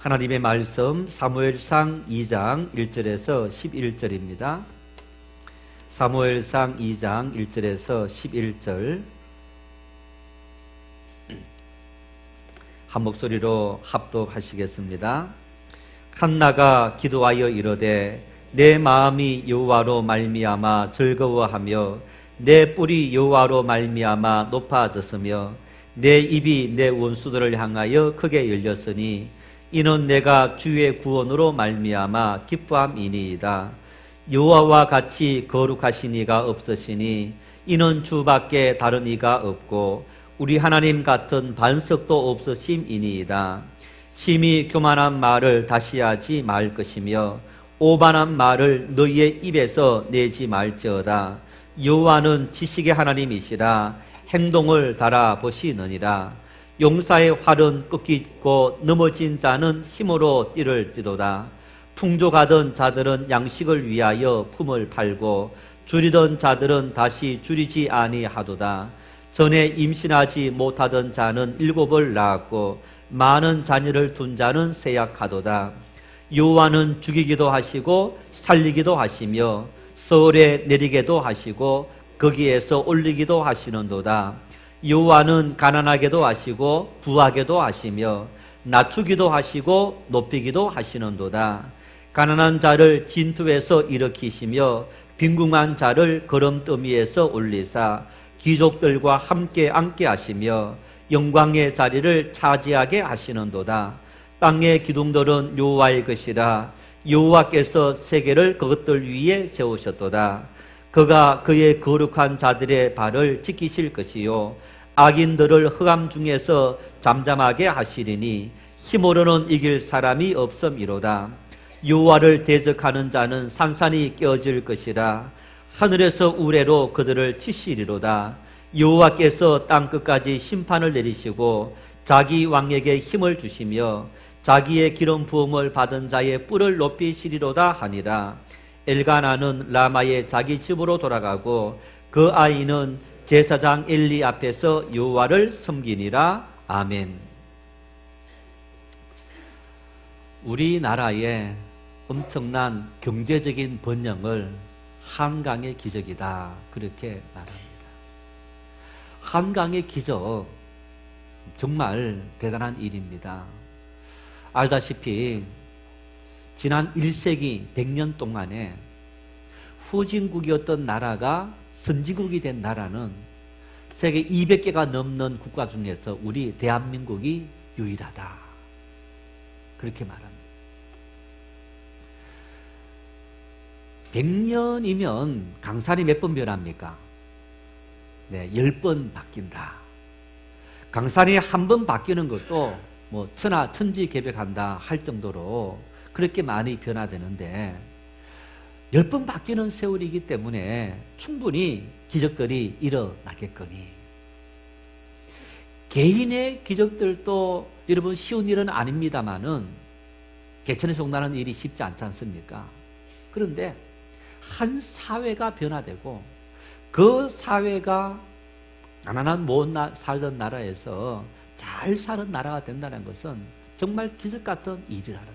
하나님의 말씀 사무엘상 2장 1절에서 11절입니다. 사무엘상 2장 1절에서 11절 한 목소리로 합독하시겠습니다. 한나가 기도하여 이르되 내 마음이 여호와로 말미암아 즐거워하며 내 뿔이 여호와로 말미암아 높아졌으며 내 입이 내 원수들을 향하여 크게 열렸으니 이는 내가 주의 구원으로 말미암아 기뻐함이니이다. 여호와와 같이 거룩하신 이가 없으시니 이는 주밖에 다른 이가 없고 우리 하나님 같은 반석도 없으심이니이다. 심히 교만한 말을 다시 하지 말 것이며 오반한 말을 너희의 입에서 내지 말지어다. 여호와는 지식의 하나님이시라. 행동을 달아보시느니라. 용사의 활은 꺾이고 넘어진 자는 힘으로 띠를띠도다. 풍족하던 자들은 양식을 위하여 품을 팔고 줄이던 자들은 다시 줄이지 아니하도다. 전에 임신하지 못하던 자는 7을 낳았고 많은 자녀를 둔 자는 세약하도다. 여호와는 죽이기도 하시고 살리기도 하시며 서울에 내리게도 하시고 거기에서 올리기도 하시는도다. 여호와는 가난하게도 하시고 부하게도 하시며 낮추기도 하시고 높이기도 하시는도다. 가난한 자를 진투에서 일으키시며 빈궁한 자를 거름더미에서 올리사 귀족들과 함께 앉게 하시며 영광의 자리를 차지하게 하시는도다. 땅의 기둥들은 여호와의 것이라. 여호와께서 세계를 그것들 위에 세우셨도다. 그가 그의 거룩한 자들의 발을 지키실 것이요 악인들을 흑암 중에서 잠잠하게 하시리니 힘으로는 이길 사람이 없음이로다. 여호와를 대적하는 자는 산산이 깨어질 것이라. 하늘에서 우레로 그들을 치시리로다. 여호와께서 땅끝까지 심판을 내리시고 자기 왕에게 힘을 주시며 자기의 기름 부음을 받은 자의 뿔을 높이시리로다 하니라. 엘가나는 라마의 자기 집으로 돌아가고 그 아이는 제사장 엘리 앞에서 여호와를 섬기니라. 아멘. 우리나라의 엄청난 경제적인 번영을 한강의 기적이다, 그렇게 말합니다. 한강의 기적 정말 대단한 일입니다. 알다시피 지난 1세기 100년 동안에 후진국이었던 나라가 선진국이 된 나라는 세계 200개가 넘는 국가 중에서 우리 대한민국이 유일하다, 그렇게 말합니다. 100년이면 강산이 몇 번 변합니까? 네, 10번 바뀐다. 강산이 한 번 바뀌는 것도 뭐 천지개벽한다 할 정도로 그렇게 많이 변화되는데 10번 바뀌는 세월이기 때문에 충분히 기적들이 일어나겠거니, 개인의 기적들도 여러분 쉬운 일은 아닙니다만은 개천에 속나는 일이 쉽지 않지 않습니까? 그런데 한 사회가 변화되고 그 사회가 가난한 못 살던 나라에서 잘 사는 나라가 된다는 것은 정말 기적 같은 일이라는 거예요.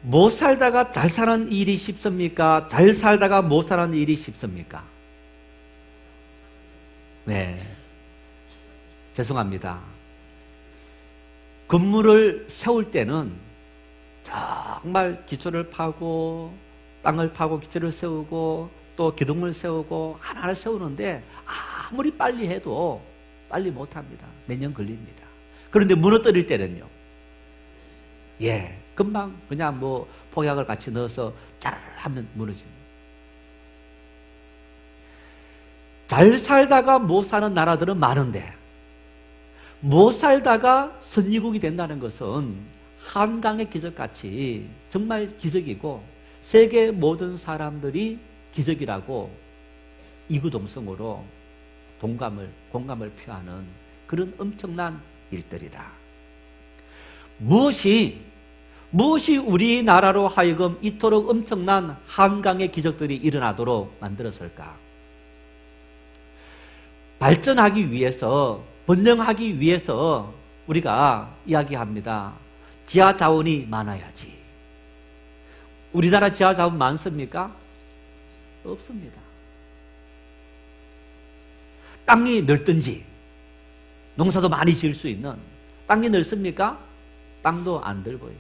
못 살다가 잘 사는 일이 쉽습니까? 잘 살다가 못 사는 일이 쉽습니까? 네, 죄송합니다. 건물을 세울 때는 정말 기초를 파고 땅을 파고 기초를 세우고 또 기둥을 세우고 하나를 세우는데 아무리 빨리 해도 빨리 못합니다. 몇 년 걸립니다. 그런데 무너뜨릴 때는요, 금방 그냥 뭐 폭약을 같이 넣어서 잘 하면 무너집니다. 잘 살다가 못 사는 나라들은 많은데 못 살다가 선진국이 된다는 것은 한강의 기적같이 정말 기적이고 세계 모든 사람들이 기적이라고 이구동성으로 공감을 표하는 그런 엄청난 일들이다. 무엇이 우리나라로 하여금 이토록 엄청난 한강의 기적들이 일어나도록 만들었을까? 발전하기 위해서, 번영하기 위해서 우리가 이야기합니다. 지하 자원이 많아야지. 우리나라 지하 자원 많습니까? 없습니다. 땅이 넓든지 농사도 많이 지을 수 있는 땅이 넓습니까? 땅도 안 넓어요.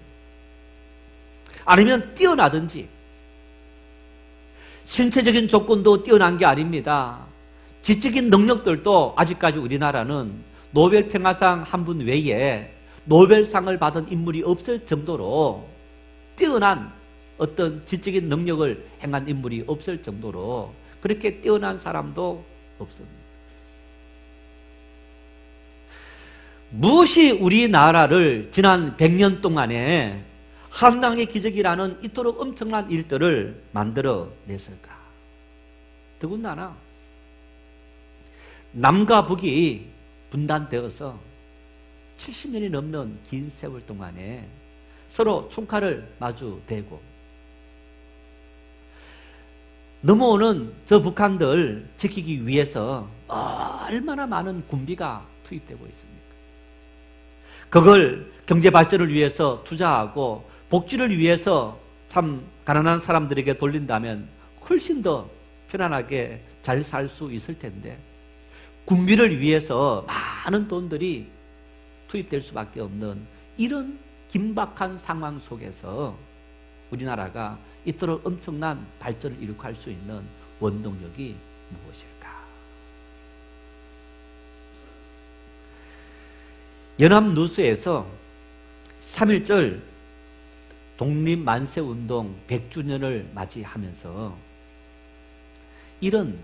아니면 뛰어나든지 신체적인 조건도 뛰어난 게 아닙니다. 지적인 능력들도 아직까지 우리나라는 노벨 평화상 한 분 외에 노벨상을 받은 인물이 없을 정도로 뛰어난 어떤 지적인 능력을 행한 인물이 없을 정도로 그렇게 뛰어난 사람도 없습니다. 무엇이 우리나라를 지난 100년 동안에 한강의 기적이라는 이토록 엄청난 일들을 만들어 냈을까? 더군다나 남과 북이 분단되어서 70년이 넘는 긴 세월 동안에 서로 총칼을 마주대고 넘어오는 저 북한들 지키기 위해서 얼마나 많은 군비가 투입되고 있습니까? 그걸 경제 발전을 위해서 투자하고 복지를 위해서 참 가난한 사람들에게 돌린다면 훨씬 더 편안하게 잘 살 수 있을 텐데 군비를 위해서 많은 돈들이 투입될 수밖에 없는 이런 긴박한 상황 속에서 우리나라가 이토록 엄청난 발전을 이룩할 수 있는 원동력이 무엇일까? 연합뉴스에서 3.1절 독립만세운동 100주년을 맞이하면서 이런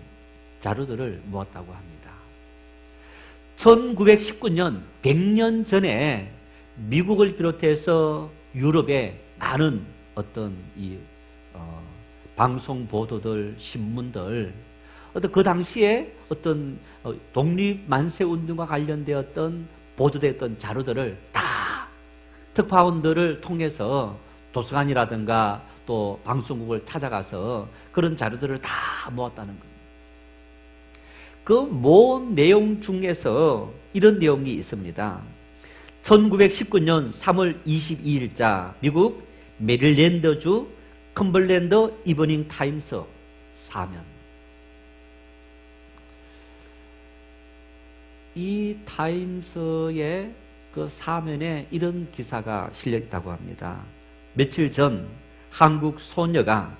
자료들을 모았다고 합니다. 1919년 100년 전에 미국을 비롯해서 유럽의 많은 어떤 방송 보도들, 신문들, 그 당시에 어떤 독립만세운동과 관련되었던 보도됐던 자료들을 다 특파원들을 통해서 도서관이라든가 또 방송국을 찾아가서 그런 자료들을 다 모았다는 겁니다. 그 모은 내용 중에서 이런 내용이 있습니다. 1919년 3월 22일자 미국 메릴랜드주 컴벌랜드 이브닝 타임스 사면. 이 타임스의 그 사면에 이런 기사가 실렸다고 합니다. 며칠 전 한국 소녀가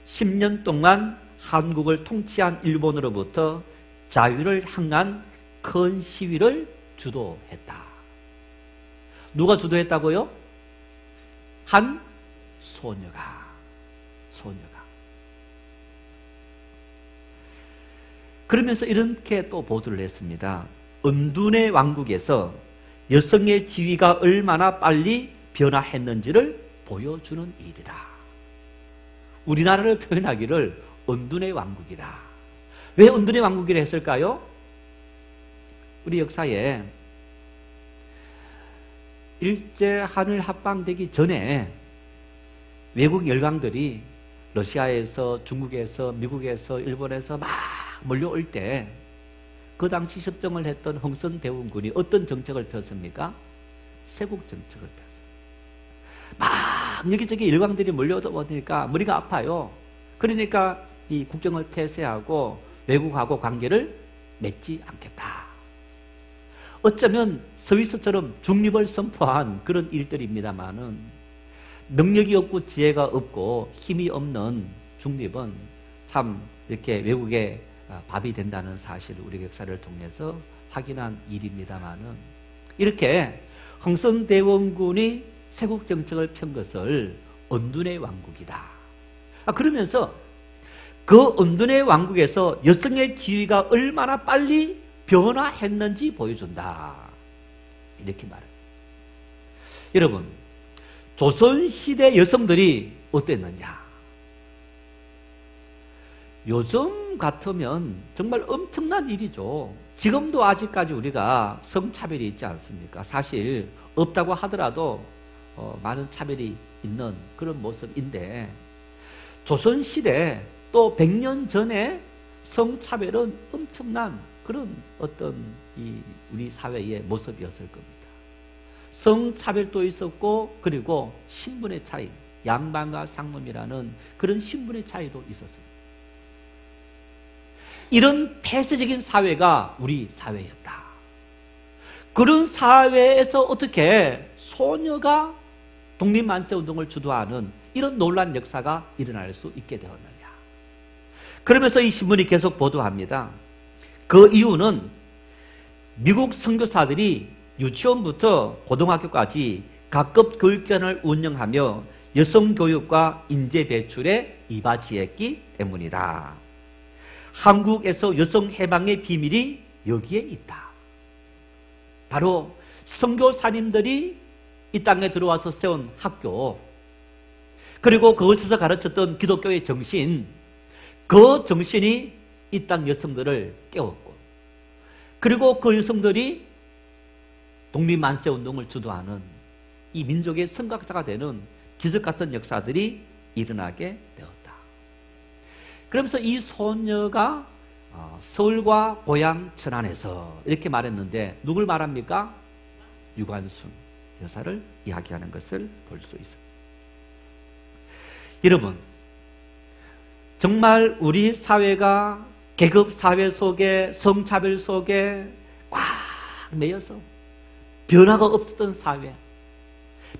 10년 동안 한국을 통치한 일본으로부터 자유를 향한 큰 시위를 주도했다. 누가 주도했다고요? 한 소녀가. 그러면서 이렇게 또 보도를 했습니다. 은둔의 왕국에서 여성의 지위가 얼마나 빨리 변화했는지를 보여주는 일이다. 우리나라를 표현하기를 은둔의 왕국이다. 왜 은둔의 왕국이라 했을까요? 우리 역사에 일제 한일 합방되기 전에 외국 열강들이 러시아에서, 중국에서, 미국에서, 일본에서 막 몰려올 때 그 당시 협정을 했던 흥선대원군이 어떤 정책을 폈습니까? 세국 정책을 폈어요. 막 여기저기 열강들이 몰려오니까 머리가 아파요. 그러니까 이 국경을 폐쇄하고 외국하고 관계를 맺지 않겠다. 어쩌면 스위스처럼 중립을 선포한 그런 일들입니다만은 능력이 없고 지혜가 없고 힘이 없는 중립은 참 이렇게 외국의 밥이 된다는 사실을 우리 역사를 통해서 확인한 일입니다만은 이렇게 흥선대원군이 세국 정책을 편 것을 은둔의 왕국이다. 그러면서 그 은둔의 왕국에서 여성의 지위가 얼마나 빨리 변화했는지 보여준다. 이렇게 말해요. 여러분, 조선시대 여성들이 어땠느냐? 요즘 같으면 정말 엄청난 일이죠. 지금도 아직까지 우리가 성차별이 있지 않습니까? 사실 없다고 하더라도 많은 차별이 있는 그런 모습인데 조선시대 또 100년 전에 성차별은 엄청난 그런 어떤 우리 사회의 모습이었을 겁니다. 성차별도 있었고 그리고 신분의 차이, 양반과 상놈이라는 그런 신분의 차이도 있었습니다. 이런 폐쇄적인 사회가 우리 사회였다. 그런 사회에서 어떻게 소녀가 독립만세운동을 주도하는 이런 놀라운 역사가 일어날 수 있게 되었느냐. 그러면서 이 신문이 계속 보도합니다. 그 이유는 미국 선교사들이 유치원부터 고등학교까지 각급 교육기관을 운영하며 여성교육과 인재배출에 이바지했기 때문이다. 한국에서 여성해방의 비밀이 여기에 있다. 바로 선교사님들이 이 땅에 들어와서 세운 학교, 그리고 그곳에서 가르쳤던 기독교의 정신, 그 정신이 이 땅 여성들을 깨웠고, 그리고 그 여성들이 독립만세운동을 주도하는 이 민족의 선각자가 되는 기적같은 역사들이 일어나게 되었다. 그러면서 이 소녀가 서울과 고향 천안에서 이렇게 말했는데 누굴 말합니까? 유관순 여사를 이야기하는 것을 볼 수 있습니다. 여러분, 정말 우리 사회가 계급사회 속에, 성차별 속에 꽉 매여서 변화가 없었던 사회,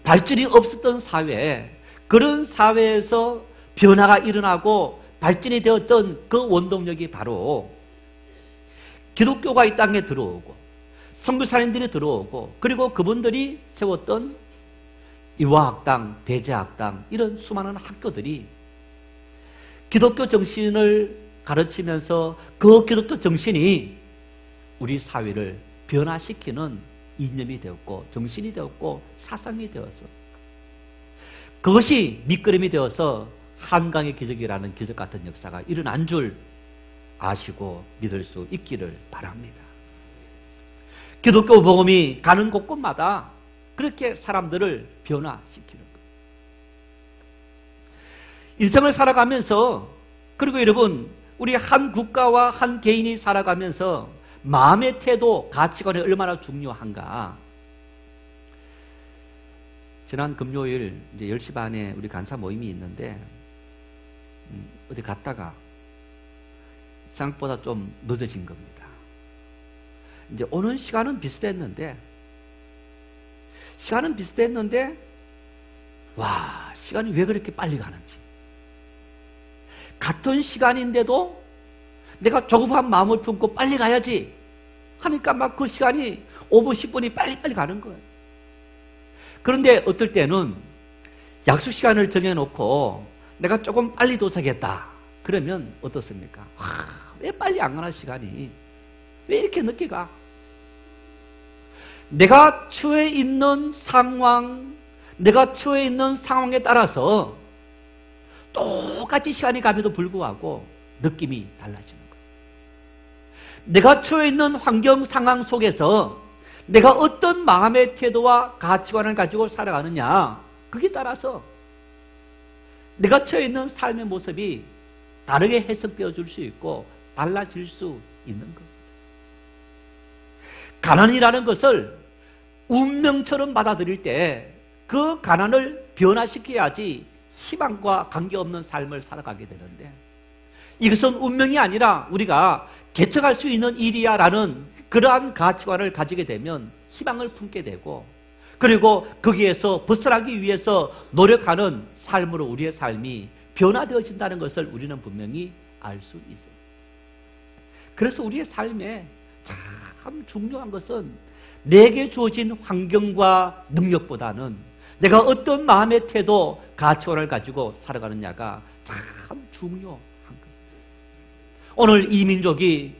발전이 없었던 사회, 그런 사회에서 변화가 일어나고 발전이 되었던 그 원동력이 바로 기독교가 이 땅에 들어오고 선교사님들이 들어오고, 그리고 그분들이 세웠던 이화학당, 배제학당, 이런 수많은 학교들이 기독교 정신을 가르치면서 그 기독교 정신이 우리 사회를 변화시키는 이념이 되었고 정신이 되었고 사상이 되어서 그것이 밑거름이 되어서 한강의 기적이라는 기적같은 역사가 일어난 줄 아시고 믿을 수 있기를 바랍니다. 기독교 복음이 가는 곳곳마다 그렇게 사람들을 변화시키는 것. 인생을 살아가면서, 그리고 여러분, 우리 한 국가와 한 개인이 살아가면서 마음의 태도, 가치관이 얼마나 중요한가. 지난 금요일 이제 10시 반에 우리 간사 모임이 있는데 어디 갔다가 생각보다 좀 늦어진 겁니다. 이제 오는 시간은 비슷했는데 와, 시간이 왜 그렇게 빨리 가는지. 같은 시간인데도 내가 조급한 마음을 품고 빨리 가야지 하니까 막 그 시간이 5분, 10분이 빨리빨리 가는 거예요. 그런데 어떨 때는 약속 시간을 정해놓고 내가 조금 빨리 도착했다 그러면 어떻습니까? 왜 빨리 안 가나 시간이? 왜 이렇게 늦게 가? 내가 처해 있는 상황, 내가 처해 있는 상황에 따라서 똑같이 시간이 가면도 불구하고 느낌이 달라지는 거예요. 내가 처해 있는 환경 상황 속에서 내가 어떤 마음의 태도와 가치관을 가지고 살아가느냐, 그게 따라서 내가 처해 있는 삶의 모습이 다르게 해석되어 줄 수 있고 달라질 수 있는 겁니다. 가난이라는 것을 운명처럼 받아들일 때 그 가난을 변화시켜야지 희망과 관계없는 삶을 살아가게 되는데, 이것은 운명이 아니라 우리가 개척할 수 있는 일이야라는 그러한 가치관을 가지게 되면 희망을 품게 되고, 그리고 거기에서 벗어나기 위해서 노력하는 삶으로 우리의 삶이 변화되어진다는 것을 우리는 분명히 알 수 있어요. 그래서 우리의 삶에 참 중요한 것은 내게 주어진 환경과 능력보다는 내가 어떤 마음의 태도, 가치관을 가지고 살아가느냐가 참 중요한 거예요. 오늘 이 민족이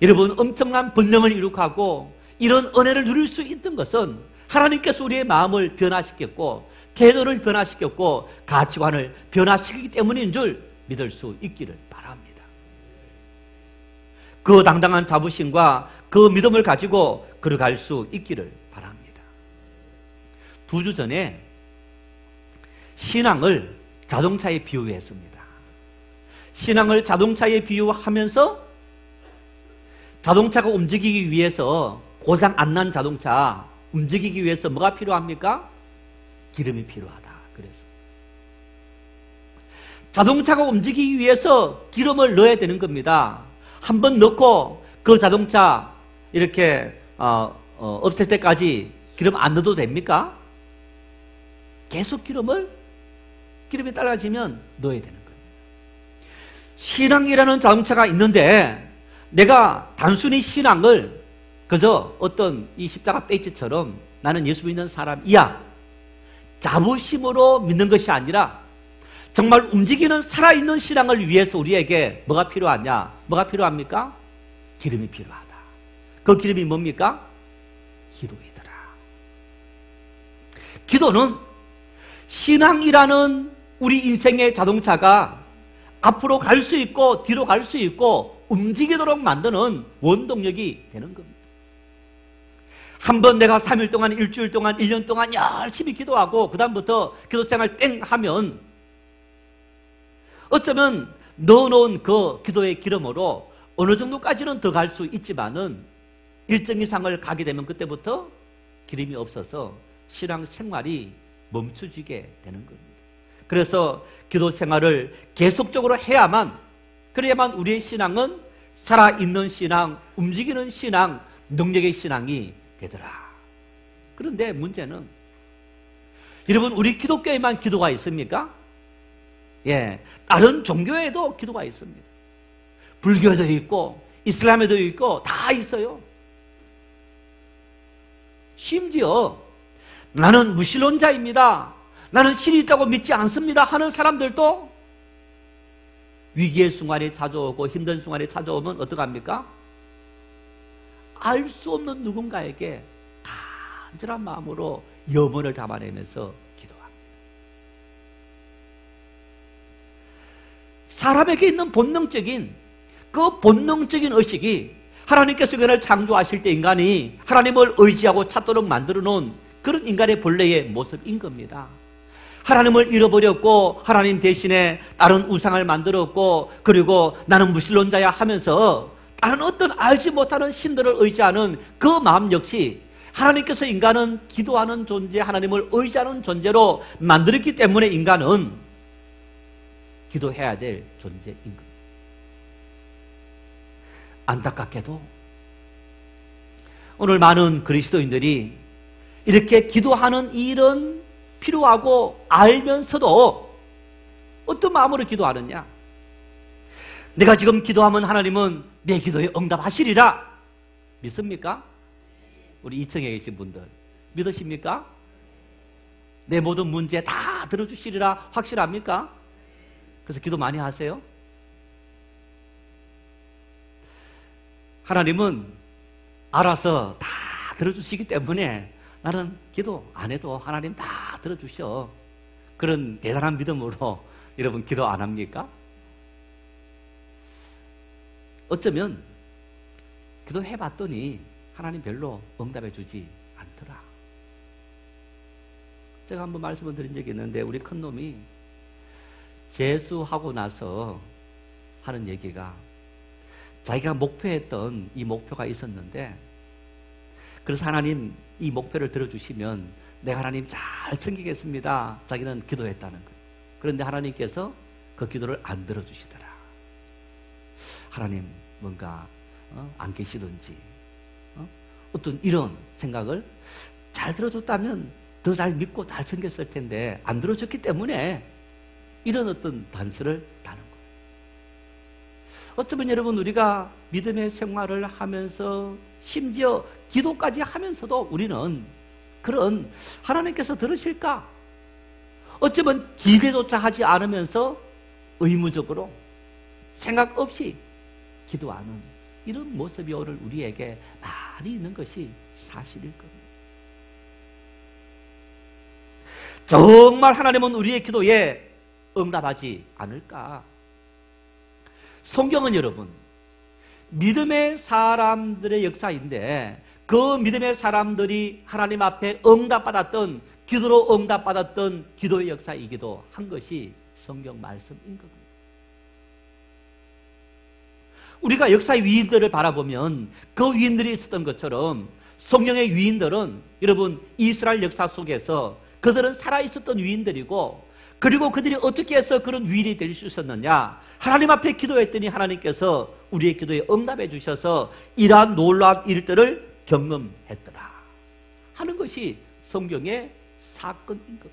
여러분 엄청난 번영을 이룩하고 이런 은혜를 누릴 수 있는 것은 하나님께서 우리의 마음을 변화시켰고 태도를 변화시켰고 가치관을 변화시키기 때문인 줄 믿을 수 있기를 바랍니다. 그 당당한 자부심과 그 믿음을 가지고 걸어갈 수 있기를 바랍니다. 2주 전에 신앙을 자동차에 비유했습니다. 신앙을 자동차에 비유하면서 자동차가 움직이기 위해서 고장 안 난 자동차, 움직이기 위해서 뭐가 필요합니까? 기름이 필요하다. 그래서 자동차가 움직이기 위해서 기름을 넣어야 되는 겁니다. 한번 넣고 그 자동차 이렇게 없앨 때까지 기름 안 넣어도 됩니까? 계속 기름이 따라지면 넣어야 되는 거예요. 신앙이라는 자동차가 있는데 내가 단순히 신앙을 그저 어떤 이 십자가 배지처럼 나는 예수 믿는 사람이야 자부심으로 믿는 것이 아니라 정말 움직이는 살아있는 신앙을 위해서 우리에게 뭐가 필요하냐? 뭐가 필요합니까? 기름이 필요하다. 그 기름이 뭡니까? 기도이더라. 기도는 신앙이라는 우리 인생의 자동차가 앞으로 갈 수 있고 뒤로 갈 수 있고 움직이도록 만드는 원동력이 되는 겁니다. 한번 내가 3일 동안, 일주일 동안, 1년 동안 열심히 기도하고 그 다음부터 기도생활 땡 하면 어쩌면 넣어놓은 그 기도의 기름으로 어느 정도까지는 더 갈 수 있지만은 일정 이상을 가게 되면 그때부터 기름이 없어서 신앙 생활이 멈춰지게 되는 겁니다. 그래서 기도 생활을 계속적으로 그래야만 우리의 신앙은 살아있는 신앙, 움직이는 신앙, 능력의 신앙이 되더라. 그런데 문제는 여러분 우리 기독교에만 기도가 있습니까? 예, 다른 종교에도 기도가 있습니다. 불교에도 있고 이슬람에도 있고 다 있어요. 심지어 나는 무신론자입니다. 나는 신이 있다고 믿지 않습니다 하는 사람들도 위기의 순간이 찾아오고 힘든 순간이 찾아오면 어떡합니까? 알 수 없는 누군가에게 간절한 마음으로 염원을 담아내면서 기도합니다. 사람에게 있는 본능적인 의식이 하나님께서 인간을 창조하실 때 인간이 하나님을 의지하고 찾도록 만들어 놓은 그런 인간의 본래의 모습인 겁니다. 하나님을 잃어버렸고 하나님 대신에 다른 우상을 만들었고 그리고 나는 무신론자야 하면서 다른 어떤 알지 못하는 신들을 의지하는 그 마음 역시 하나님께서 인간은 기도하는 존재, 하나님을 의지하는 존재로 만들었기 때문에 인간은 기도해야 될 존재인 겁니다. 안타깝게도 오늘 많은 그리스도인들이 이렇게 기도하는 일은 필요하고 알면서도 어떤 마음으로 기도하느냐? 내가 지금 기도하면 하나님은 내 기도에 응답하시리라. 믿습니까? 우리 2층에 계신 분들 믿으십니까? 내 모든 문제 다 들어주시리라 확실합니까? 그래서 기도 많이 하세요? 하나님은 알아서 다 들어주시기 때문에 나는 기도 안 해도 하나님 다 들어주셔. 그런 대단한 믿음으로 여러분 기도 안 합니까? 어쩌면 기도해봤더니 하나님 별로 응답해 주지 않더라. 제가 한번 말씀을 드린 적이 있는데 우리 큰놈이 재수하고 나서 하는 얘기가 자기가 목표했던 이 목표가 있었는데 그래서 하나님 이 목표를 들어주시면 내가 하나님 잘 섬기겠습니다. 자기는 기도했다는 거예요. 그런데 하나님께서 그 기도를 안 들어주시더라. 하나님 뭔가 안 계시든지 어떤 이런 생각을 잘 들어줬다면 더 잘 믿고 잘 섬겼을 텐데 안 들어줬기 때문에 이런 어떤 단서를 다는 거예요. 어쩌면 여러분 우리가 믿음의 생활을 하면서 심지어 기도까지 하면서도 우리는 그런 하나님께서 들으실까? 어쩌면 기대조차 하지 않으면서 의무적으로 생각 없이 기도하는 이런 모습이 오늘 우리에게 많이 있는 것이 사실일 겁니다. 정말 하나님은 우리의 기도에 응답하지 않을까? 성경은 여러분 믿음의 사람들의 역사인데 그 믿음의 사람들이 하나님 앞에 응답받았던 기도로 응답받았던 기도의 역사이기도 한 것이 성경 말씀인 겁니다. 우리가 역사의 위인들을 바라보면 그 위인들이 있었던 것처럼 성령의 위인들은 여러분 이스라엘 역사 속에서 그들은 살아있었던 위인들이고, 그리고 그들이 어떻게 해서 그런 위인이 될 수 있었느냐? 하나님 앞에 기도했더니 하나님께서 우리의 기도에 응답해 주셔서 이러한 놀라운 일들을 경험했더라 하는 것이 성경의 사건인 겁니다.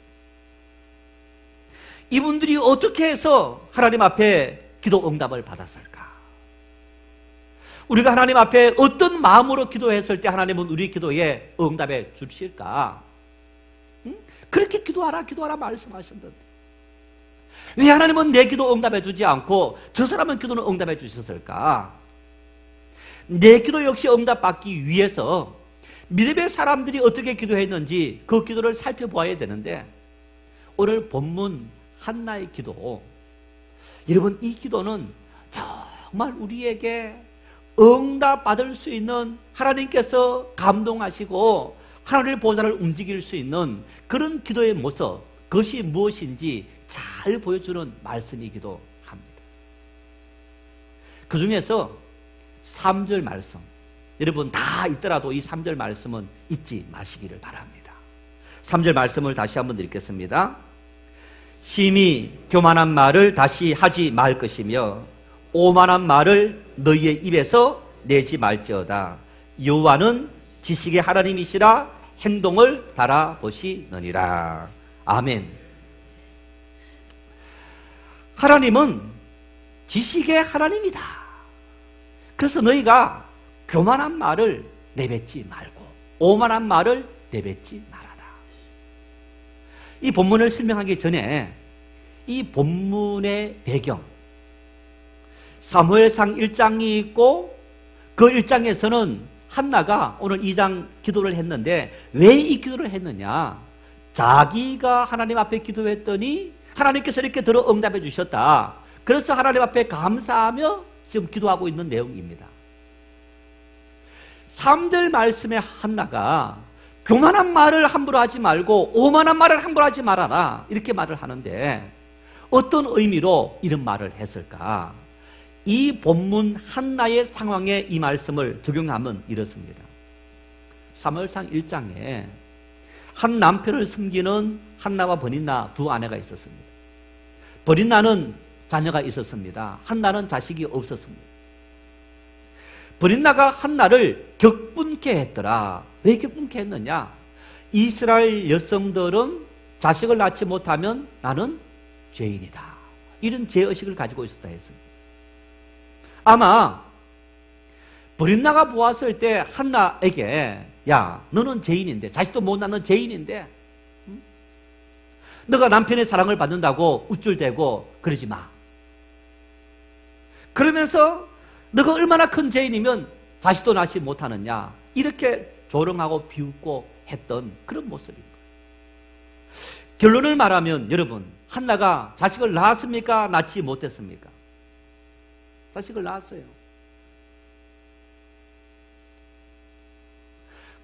이분들이 어떻게 해서 하나님 앞에 기도 응답을 받았을까? 우리가 하나님 앞에 어떤 마음으로 기도했을 때 하나님은 우리 기도에 응답해 주실까? 그렇게 기도하라 말씀하셨는데 왜 하나님은 내 기도 응답해 주지 않고 저 사람은 기도는 응답해 주셨을까? 내 기도 역시 응답받기 위해서 믿음의 사람들이 어떻게 기도했는지 그 기도를 살펴보아야 되는데, 오늘 본문 한나의 기도, 여러분 이 기도는 정말 우리에게 응답받을 수 있는, 하나님께서 감동하시고 하나님의 보좌를 움직일 수 있는 그런 기도의 모습, 그것이 무엇인지 잘 보여주는 말씀이기도 합니다. 그 중에서 3절 말씀, 여러분 다 있더라도 이 3절 말씀은 잊지 마시기를 바랍니다. 3절 말씀을 다시 한번 읽겠습니다. 심히 교만한 말을 다시 하지 말 것이며 오만한 말을 너희의 입에서 내지 말지어다. 여호와는 지식의 하나님이시라 행동을 달아보시느니라. 아멘. 하나님은 지식의 하나님이다. 그래서 너희가 교만한 말을 내뱉지 말고 오만한 말을 내뱉지 말아라. 이 본문을 설명하기 전에 이 본문의 배경, 사무엘상 1장이 있고 그 1장에서는 한나가 오늘 2장 기도를 했는데 왜 이 기도를 했느냐? 자기가 하나님 앞에 기도했더니 하나님께서 이렇게 들어 응답해 주셨다. 그래서 하나님 앞에 감사하며 지금 기도하고 있는 내용입니다. 3절 말씀에 한나가 교만한 말을 함부로 하지 말고 오만한 말을 함부로 하지 말아라 이렇게 말을 하는데 어떤 의미로 이런 말을 했을까? 이 본문 한나의 상황에 이 말씀을 적용하면 이렇습니다. 사무엘상 1장에 한 남편을 섬기는 한나와 버니나 두 아내가 있었습니다. 버니나는 자녀가 있었습니다. 한나는 자식이 없었습니다. 버니나가 한나를 격분케 했더라. 왜 격분케 했느냐? 이스라엘 여성들은 자식을 낳지 못하면 나는 죄인이다. 이런 죄의식을 가지고 있었다 했습니다. 아마 버린나가 보았을 때 한나에게 야 너는 죄인인데, 자식도 못 낳는 죄인인데 너가 남편의 사랑을 받는다고 우쭐대고 그러지 마. 그러면서 너가 얼마나 큰 죄인이면 자식도 낳지 못하느냐, 이렇게 조롱하고 비웃고 했던 그런 모습인 거예요. 결론을 말하면 여러분, 한나가 자식을 낳았습니까? 낳지 못했습니까? 자식을 낳았어요.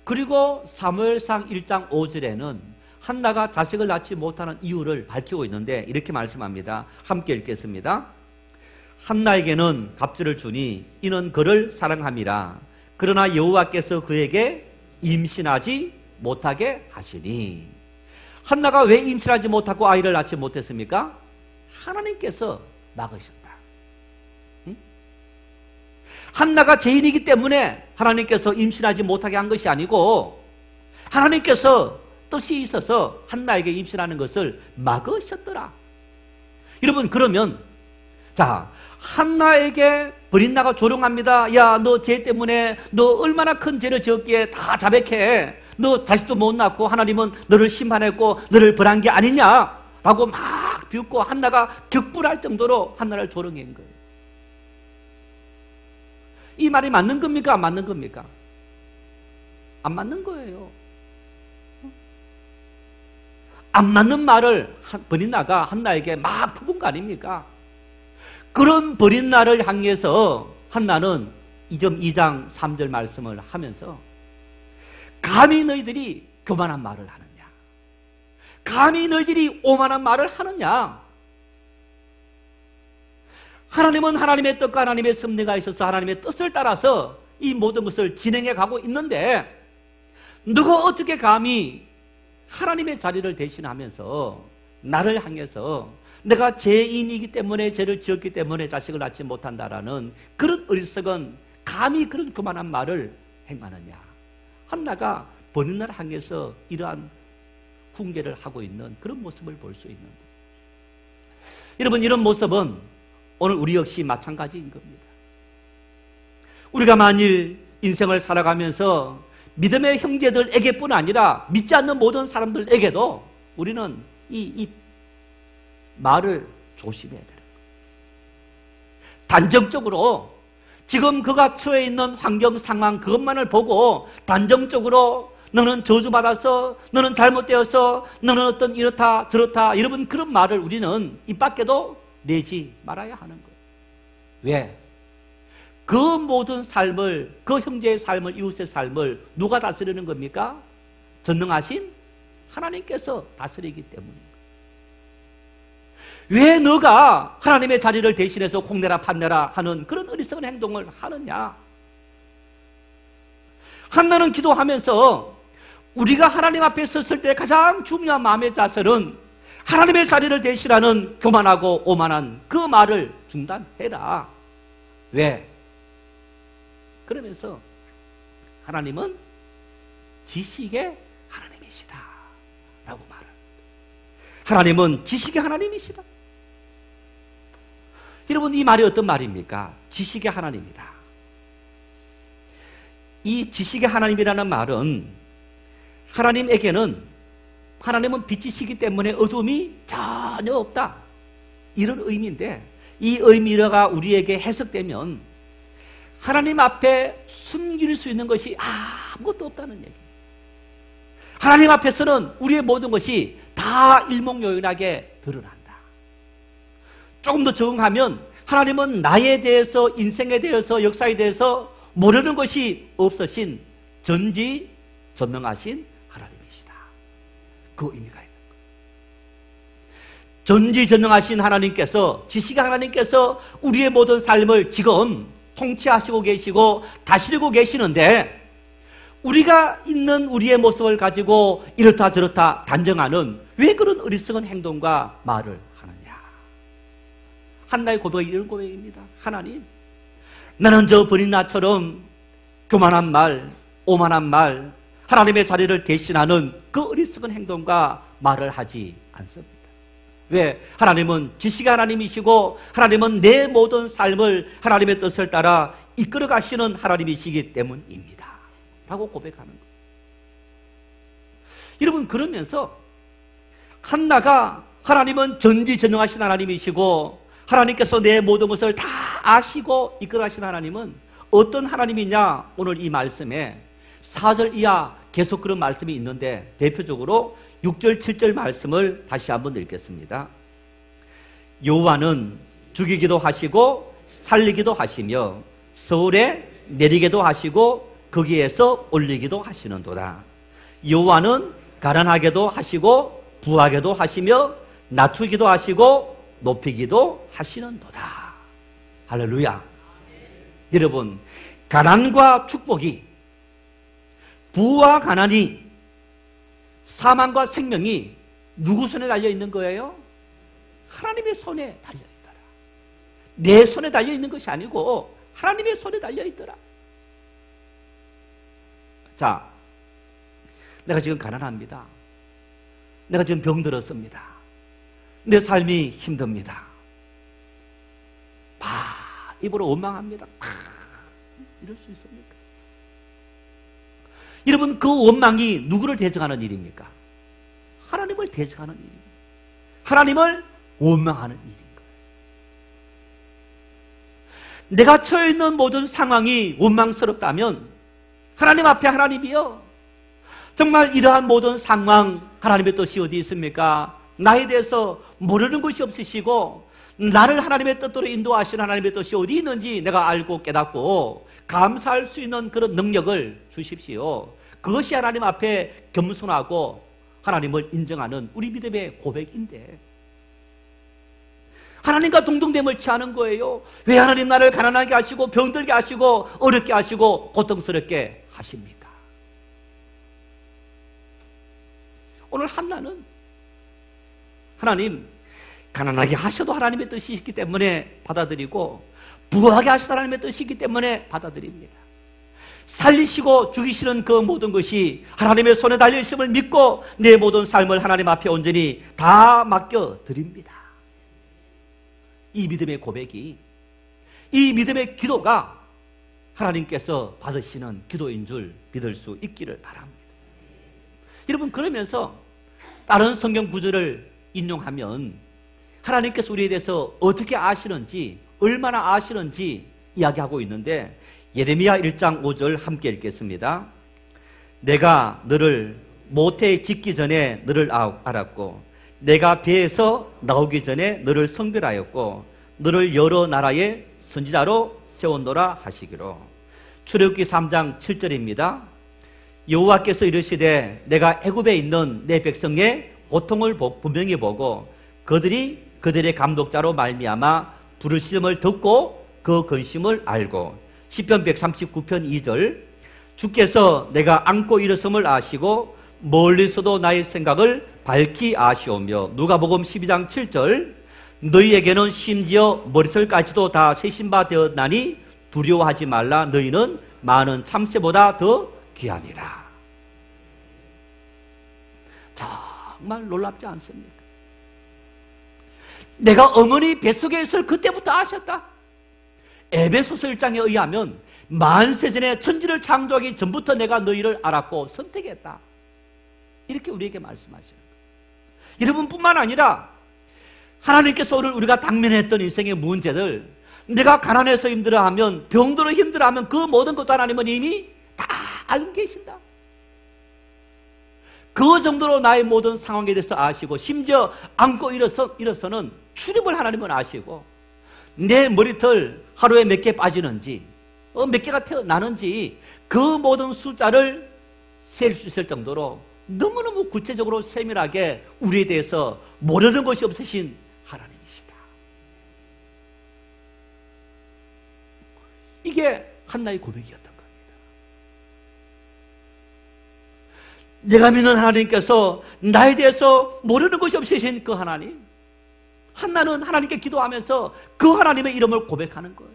그리고 사무엘상 1장 5절에는 한나가 자식을 낳지 못하는 이유를 밝히고 있는데 이렇게 말씀합니다. 함께 읽겠습니다. 한나에게는 갑절을 주니 이는 그를 사랑함이라. 그러나 여호와께서 그에게 임신하지 못하게 하시니. 한나가 왜 임신하지 못하고 아이를 낳지 못했습니까? 하나님께서 막으셨다. 한나가 죄인이기 때문에 하나님께서 임신하지 못하게 한 것이 아니고 하나님께서 뜻이 있어서 한나에게 임신하는 것을 막으셨더라. 여러분, 그러면 자, 한나에게 버린나가 조롱합니다. 야, 너 죄 때문에 너 얼마나 큰 죄를 지었기에 다 자백해. 너 자식도 못 낳고 하나님은 너를 심판했고 너를 벌한 게 아니냐 라고 막 비웃고 한나가 격분할 정도로 한나를 조롱한 거예요. 이 말이 맞는 겁니까? 안 맞는 겁니까? 안 맞는 거예요. 안 맞는 말을 버린나가 한나에게 막 퍼본 거 아닙니까? 그런 버린나를 향해서 한나는 2장 3절 말씀을 하면서 감히 너희들이 교만한 말을 하느냐? 감히 너희들이 오만한 말을 하느냐? 하나님은 하나님의 뜻과 하나님의 섭리가 있어서 하나님의 뜻을 따라서 이 모든 것을 진행해 가고 있는데 누가 어떻게 감히 하나님의 자리를 대신하면서 나를 향해서 내가 죄인이기 때문에 죄를 지었기 때문에 자식을 낳지 못한다라는 그런 어리석은 감히 그런 그만한 말을 행하느냐. 한나가 본인을 향해서 이러한 훈계를 하고 있는 그런 모습을 볼 수 있는 거예요. 여러분, 이런 모습은 오늘 우리 역시 마찬가지인 겁니다. 우리가 만일 인생을 살아가면서 믿음의 형제들에게뿐 아니라 믿지 않는 모든 사람들에게도 우리는 이 말을 조심해야 되는 거예요. 단정적으로 지금 그가 처해 있는 환경 상황 그것만을 보고 단정적으로 너는 저주받아서, 너는 잘못되어서, 너는 어떤 이렇다 저렇다, 여러분 그런 말을 우리는 입 밖에도 내지 말아야 하는 거예요. 왜? 그 모든 삶을, 그 형제의 삶을, 이웃의 삶을 누가 다스리는 겁니까? 전능하신 하나님께서 다스리기 때문입니다. 왜 너가 하나님의 자리를 대신해서 콩내라 판내라 하는 그런 어리석은 행동을 하느냐? 한나는 기도하면서 우리가 하나님 앞에 섰을 때 가장 중요한 마음의 자세는 하나님의 자리를 대신하는 교만하고 오만한 그 말을 중단해라. 왜? 그러면서 하나님은 지식의 하나님이시다 라고 말합니다. 하나님은 지식의 하나님이시다. 여러분, 이 말이 어떤 말입니까? 지식의 하나님이다. 이 지식의 하나님이라는 말은 하나님은 빛이시기 때문에 어둠이 전혀 없다, 이런 의미인데, 이 의미가 우리에게 해석되면 하나님 앞에 숨길 수 있는 것이 아무것도 없다는 얘기입니다. 하나님 앞에서는 우리의 모든 것이 다 일목요연하게 드러난다. 조금 더 적응하면 하나님은 나에 대해서, 인생에 대해서, 역사에 대해서 모르는 것이 없으신 전지전능하신 하나님이시다. 그 의미가 있는 거예요. 전지전능하신 하나님께서, 지식의 하나님께서 우리의 모든 삶을 지금 통치하시고 계시고 다스리고 계시는데, 우리가 있는 우리의 모습을 가지고 이렇다 저렇다 단정하는 왜 그런 어리석은 행동과 말을 하느냐. 한나의 고백이 이런 고백입니다. 하나님, 나는 저 버린 나처럼 교만한 말, 오만한 말, 하나님의 자리를 대신하는 그 어리석은 행동과 말을 하지 않습니다. 왜? 하나님은 지식의 하나님이시고 하나님은 내 모든 삶을 하나님의 뜻을 따라 이끌어 가시는 하나님이시기 때문입니다 라고 고백하는 거예요. 여러분, 그러면서 한나가 하나님은 전지전능하신 하나님이시고 하나님께서 내 모든 것을 다 아시고 이끌어 가신 하나님은 어떤 하나님이냐, 오늘 이 말씀에 4절 이하 계속 그런 말씀이 있는데 대표적으로 6절 7절 말씀을 다시 한번 읽겠습니다. 여호와는 죽이기도 하시고 살리기도 하시며 서울에 내리기도 하시고 거기에서 올리기도 하시는도다. 여호와는 가난하게도 하시고 부하게도 하시며 낮추기도 하시고 높이기도 하시는도다. 할렐루야. 여러분, 가난과 축복이, 부와 가난이, 사망과 생명이 누구 손에 달려있는 거예요? 하나님의 손에 달려있더라. 내 손에 달려있는 것이 아니고 하나님의 손에 달려있더라. 자, 내가 지금 가난합니다. 내가 지금 병들었습니다. 내 삶이 힘듭니다. 입으로 원망합니다. 이럴 수 있습니까? 여러분, 그 원망이 누구를 대적하는 일입니까? 하나님을 대적하는 일입니다. 하나님을 원망하는 일인 거예요. 내가 처해 있는 모든 상황이 원망스럽다면 하나님 앞에, 하나님이요, 정말 이러한 모든 상황, 하나님의 뜻이 어디 있습니까? 나에 대해서 모르는 것이 없으시고 나를 하나님의 뜻대로 인도하시는 하나님의 뜻이 어디 있는지 내가 알고 깨닫고 감사할 수 있는 그런 능력을 주십시오. 그것이 하나님 앞에 겸손하고 하나님을 인정하는 우리 믿음의 고백인데, 하나님과 동등됨을 취하는 거예요. 왜 하나님 나를 가난하게 하시고 병들게 하시고 어렵게 하시고 고통스럽게 하십니까? 오늘 한나는 하나님 가난하게 하셔도 하나님의 뜻이 있기 때문에 받아들이고 부하게 하셔도 하나님의 뜻이 있기 때문에 받아들입니다. 살리시고 죽이시는 그 모든 것이 하나님의 손에 달려있음을 믿고 내 모든 삶을 하나님 앞에 온전히 다 맡겨드립니다. 이 믿음의 고백이, 이 믿음의 기도가 하나님께서 받으시는 기도인 줄 믿을 수 있기를 바랍니다. 여러분, 그러면서 다른 성경 구절을 인용하면 하나님께서 우리에 대해서 어떻게 아시는지, 얼마나 아시는지 이야기하고 있는데, 예레미야 1장 5절 함께 읽겠습니다. 내가 너를 모태에 짓기 전에 너를 알았고 내가 배에서 나오기 전에 너를 성별하였고 너를 여러 나라의 선지자로 세웠노라 하시기로. 출애굽기 3장 7절입니다. 여호와께서 이르시되 내가 애굽에 있는 내 백성의 고통을 분명히 보고 그들의 감독자로 말미암아 부르심을 듣고 그 근심을 알고. 시편 139편 2절 주께서 내가 안고 일어섬을 아시고 멀리서도 나의 생각을 밝히 아시오며. 누가복음 12장 7절 너희에게는 심지어 머리털까지도 다 세신 바 되었나니 두려워하지 말라. 너희는 많은 참새보다 더 귀하니라. 정말 놀랍지 않습니까? 내가 어머니 뱃속에 있을 그때부터 아셨다. 에베소서 1장에 의하면 만세전에 천지를 창조하기 전부터 내가 너희를 알았고 선택했다. 이렇게 우리에게 말씀하시는 거예요. 여러분뿐만 아니라 하나님께서 오늘 우리가 당면했던 인생의 문제들, 내가 가난해서 힘들어하면, 병들어 힘들어하면 그 모든 것도 하나님은 이미 다 알고 계신다. 그 정도로 나의 모든 상황에 대해서 아시고, 심지어 안고 일어서는 출입을 하나님은 아시고, 내 머리털 하루에 몇 개 빠지는지, 몇 개가 태어나는지 그 모든 숫자를 셀 수 있을 정도로 너무너무 구체적으로 세밀하게 우리에 대해서 모르는 것이 없으신 하나님이시다. 이게 한나의 고백이었던 겁니다. 내가 믿는 하나님께서 나에 대해서 모르는 것이 없으신 그 하나님, 한나는 하나님께 기도하면서 그 하나님의 이름을 고백하는 거예요.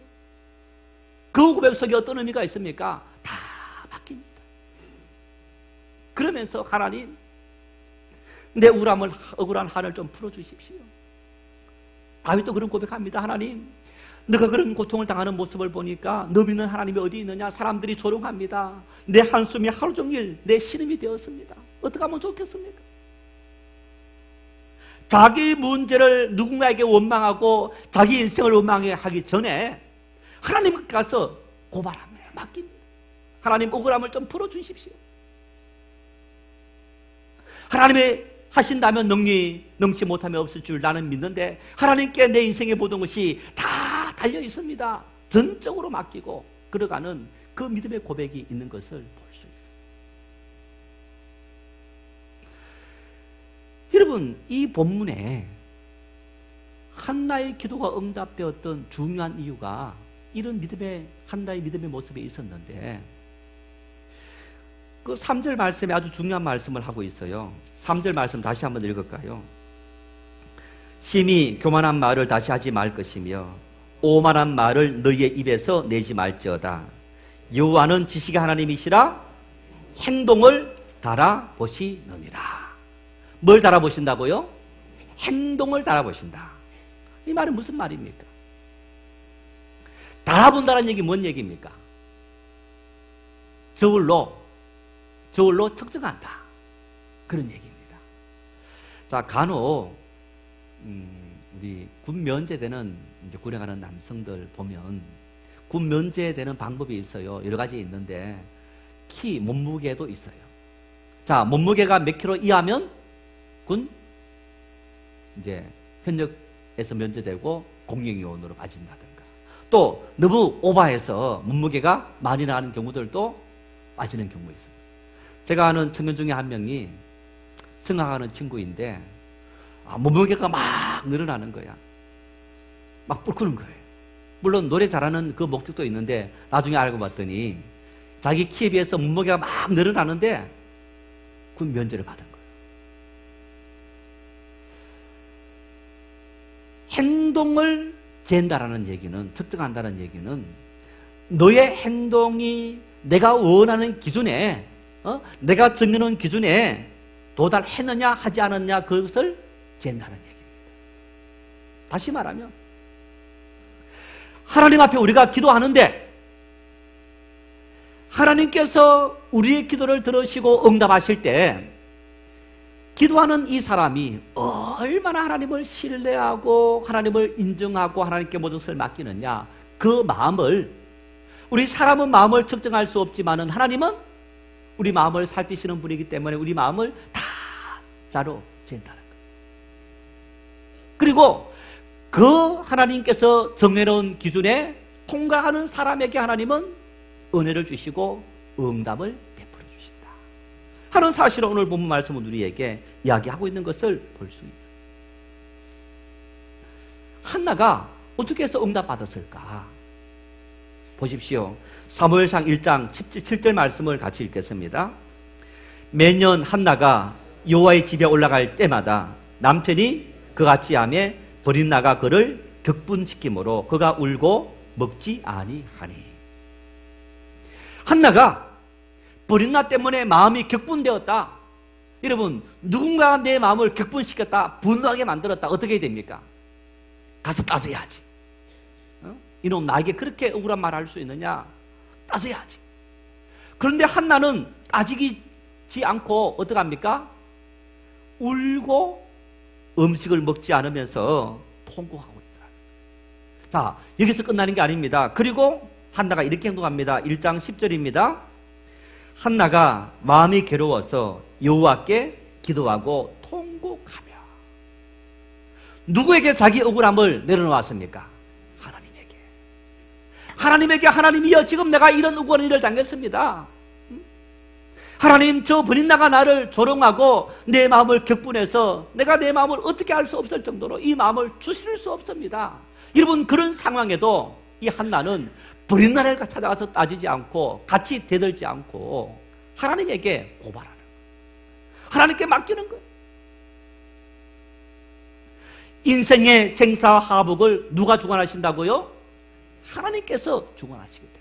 그 고백 속에 어떤 의미가 있습니까? 다 바뀝니다. 그러면서 하나님, 내 억울한 한을 좀 풀어주십시오. 다윗도 그런 고백합니다. 하나님, 너가 그런 고통을 당하는 모습을 보니까 너 믿는 하나님이 어디 있느냐? 사람들이 조롱합니다. 내 한숨이 하루 종일 내 신음이 되었습니다. 어떻게 하면 좋겠습니까? 자기 문제를 누군가에게 원망하고 자기 인생을 원망하기 전에 하나님 가서 고발합니다. 맡깁니다. 하나님, 억울함을 좀 풀어주십시오. 하나님의 하신다면 능치 못하면 없을 줄 나는 믿는데 하나님께 내 인생의 모든 것이 다 달려 있습니다. 전적으로 맡기고 걸어가는 그 믿음의 고백이 있는 것을 볼 수 있습니다. 여러분, 이 본문에 한나의 기도가 응답되었던 중요한 이유가 이런 한나의 믿음의 모습에 있었는데, 그 3절 말씀에 아주 중요한 말씀을 하고 있어요. 3절 말씀 다시 한번 읽을까요? 심히 교만한 말을 다시 하지 말 것이며 오만한 말을 너희의 입에서 내지 말지어다. 여호와는 지식의 하나님이시라 행동을 달아보시느니라. 뭘 달아보신다고요? 행동을 달아보신다. 이 말은 무슨 말입니까? 달아본다는 얘기 뭔 얘기입니까? 저울로 측정한다. 그런 얘기입니다. 자, 간혹 우리 군 면제되는 이제 군에 가는 남성들 보면 군 면제되는 방법이 있어요. 여러 가지 있는데 키, 몸무게도 있어요. 자, 몸무게가 몇 킬로 이하면 군 이제 현역에서 면제되고 공익요원으로 빠진다든가, 또 너무 오버해서 몸무게가 많이 나가는 경우들도 빠지는 경우가 있습니다. 제가 아는 청년 중에 한 명이 승학하는 친구인데 몸무게가 막 늘어나는 거야. 막 뿔크는 거예요. 물론 노래 잘하는 그 목적도 있는데 나중에 알고 봤더니 자기 키에 비해서 몸무게가 막 늘어나는데 군 면제를 받은 거예요. 행동을 잰다라는 얘기는, 측정한다는 얘기는 너의 행동이 내가 원하는 기준에, 내가 정해놓은 기준에 도달했느냐 하지 않았느냐, 그것을 잰다는 얘기입니다. 다시 말하면 하나님 앞에 우리가 기도하는데 하나님께서 우리의 기도를 들으시고 응답하실 때 기도하는 이 사람이 얼마나 하나님을 신뢰하고 하나님을 인정하고 하나님께 모든 것을 맡기느냐, 그 마음을, 우리 사람은 마음을 측정할 수 없지만 하나님은 우리 마음을 살피시는 분이기 때문에 우리 마음을 다 자로 잰다는 거예요. 그리고 그 하나님께서 정해놓은 기준에 통과하는 사람에게 하나님은 은혜를 주시고 응답을 베풀어 주신다 하는 사실을 오늘 본문 말씀은 우리에게 이야기하고 있는 것을 볼 수 있습니다. 한나가 어떻게 해서 응답받았을까? 보십시오. 사무엘상 1장 7절 말씀을 같이 읽겠습니다. 매년 한나가 여호와의 집에 올라갈 때마다 남편이 그같이 하며 버린 나가 그를 격분시키므로 그가 울고 먹지 아니하니. 한나가 버린 나 때문에 마음이 격분되었다. 여러분, 누군가가 내 마음을 격분시켰다, 분노하게 만들었다, 어떻게 됩니까? 가서 따져야지. 이놈 나에게 그렇게 억울한 말 할 수 있느냐? 따져야지. 그런데 한나는 따지지 않고 어떻게 합니까? 울고 음식을 먹지 않으면서 통곡하고 있더라. 자, 여기서 끝나는 게 아닙니다. 그리고 한나가 이렇게 행동합니다. 1장 10절입니다. 한나가 마음이 괴로워서 여호와께 기도하고 통곡하며. 누구에게 자기 억울함을 내려놓았습니까? 하나님에게. 하나님에게, 하나님이여 지금 내가 이런 억울한 일을 당했습니다. 하나님, 저 버린 나가 나를 조롱하고 내 마음을 격분해서 내가 내 마음을 어떻게 할 수 없을 정도로 이 마음을 주실 수 없습니다. 여러분, 그런 상황에도 이 한나는 버린 나를 찾아가서 따지지 않고 같이 대들지 않고 하나님에게 고발하는 거예요. 하나님께 맡기는 거예요. 인생의 생사화복을 누가 주관하신다고요? 하나님께서 주관하시기 때문에.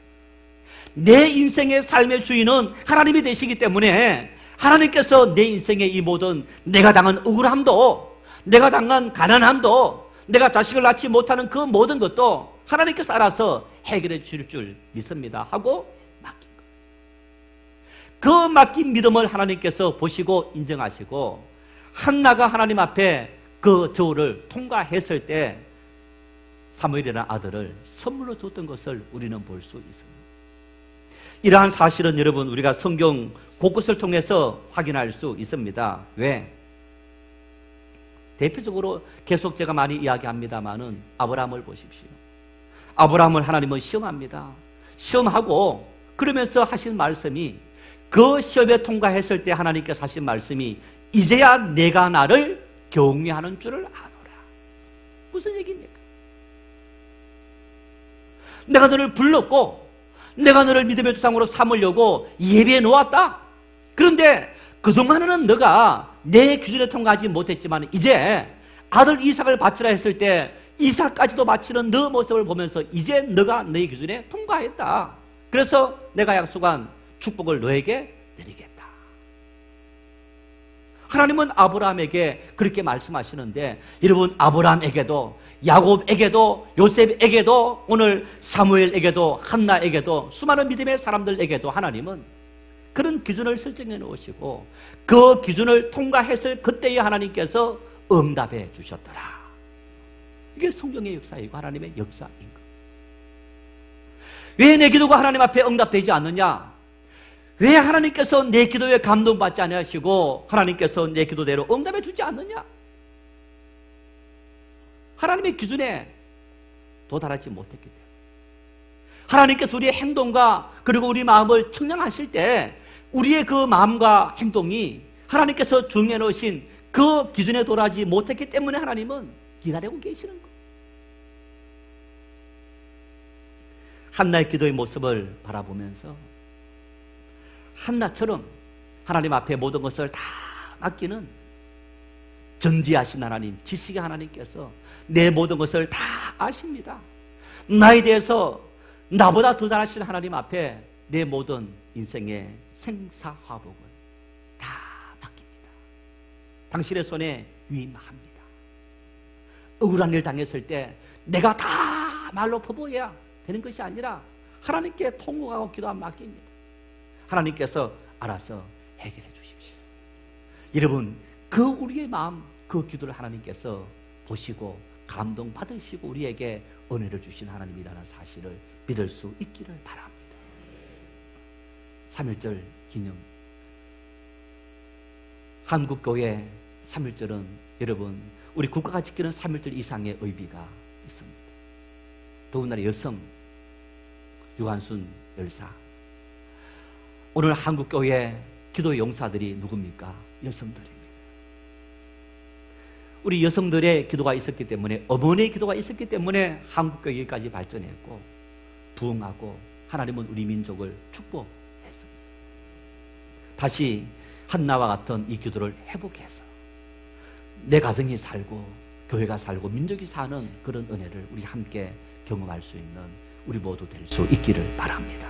내 인생의 삶의 주인은 하나님이 되시기 때문에 하나님께서 내 인생의 이 모든 내가 당한 억울함도, 내가 당한 가난함도, 내가 자식을 낳지 못하는 그 모든 것도 하나님께서 알아서 해결해 줄 줄 믿습니다 하고 맡긴 거예요. 그 맡긴 믿음을 하나님께서 보시고 인정하시고 한나가 하나님 앞에 그 저울을 통과했을 때 사무엘이라는 아들을 선물로 줬던 것을 우리는 볼 수 있습니다. 이러한 사실은 여러분 우리가 성경 곳곳을 통해서 확인할 수 있습니다. 왜? 대표적으로 계속 제가 많이 이야기합니다마는 아브라함을 보십시오. 아브라함을 하나님은 시험합니다. 시험하고 그러면서 하신 말씀이, 그 시험에 통과했을 때 하나님께서 하신 말씀이 이제야 내가 나를 경외하는 줄을 아노라. 무슨 얘기입니까? 내가 너를 불렀고 내가 너를 믿음의 조상으로 삼으려고 예비해 놓았다. 그런데 그동안에는 너가 내 기준에 통과하지 못했지만 이제 아들 이삭을 바치라 했을 때 이삭까지도 바치는 너 모습을 보면서 이제 너가 너의 기준에 통과했다. 그래서 내가 약속한 축복을 너에게 내리겠다. 하나님은 아브라함에게 그렇게 말씀하시는데, 여러분 아브라함에게도 야곱에게도 요셉에게도 오늘 사무엘에게도 한나에게도 수많은 믿음의 사람들에게도 하나님은 그런 기준을 설정해 놓으시고 그 기준을 통과했을 그때에 하나님께서 응답해 주셨더라. 이게 성경의 역사이고 하나님의 역사인 것. 왜 내 기도가 하나님 앞에 응답되지 않느냐? 왜 하나님께서 내 기도에 감동받지 않으시고 하나님께서 내 기도대로 응답해 주지 않느냐? 하나님의 기준에 도달하지 못했기 때문에. 하나님께서 우리의 행동과 그리고 우리 마음을 측량하실 때 우리의 그 마음과 행동이 하나님께서 정해 놓으신 그 기준에 도달하지 못했기 때문에 하나님은 기다리고 계시는 거예요. 한나의 기도의 모습을 바라보면서 한나처럼 하나님 앞에 모든 것을 다 맡기는 전지하신 하나님, 지식의 하나님께서 내 모든 것을 다 아십니다. 나에 대해서 나보다 더 잘하신 하나님 앞에 내 모든 인생의 생사화복을 다 맡깁니다. 당신의 손에 위임합니다. 억울한 일 당했을 때 내가 다 말로 퍼부어야 되는 것이 아니라 하나님께 통곡하고 기도하며 맡깁니다. 하나님께서 알아서 해결해 주십시오. 여러분, 그 우리의 마음, 그 기도를 하나님께서 보시고 감동받으시고 우리에게 은혜를 주신 하나님이라는 사실을 믿을 수 있기를 바랍니다. 3.1절 기념. 한국교회 3.1절은 여러분, 우리 국가가 지키는 3.1절 이상의 의미가 있습니다. 더군다나 여성 유한순 열사. 오늘 한국교회 기도 용사들이 누굽니까? 여성들입니다. 우리 여성들의 기도가 있었기 때문에, 어머니의 기도가 있었기 때문에 한국교회까지 발전했고 부흥하고 하나님은 우리 민족을 축복했습니다. 다시 한나와 같은 이 기도를 회복해서 내 가정이 살고 교회가 살고 민족이 사는 그런 은혜를 우리 함께 경험할 수 있는 우리 모두 될 수 있기를 바랍니다.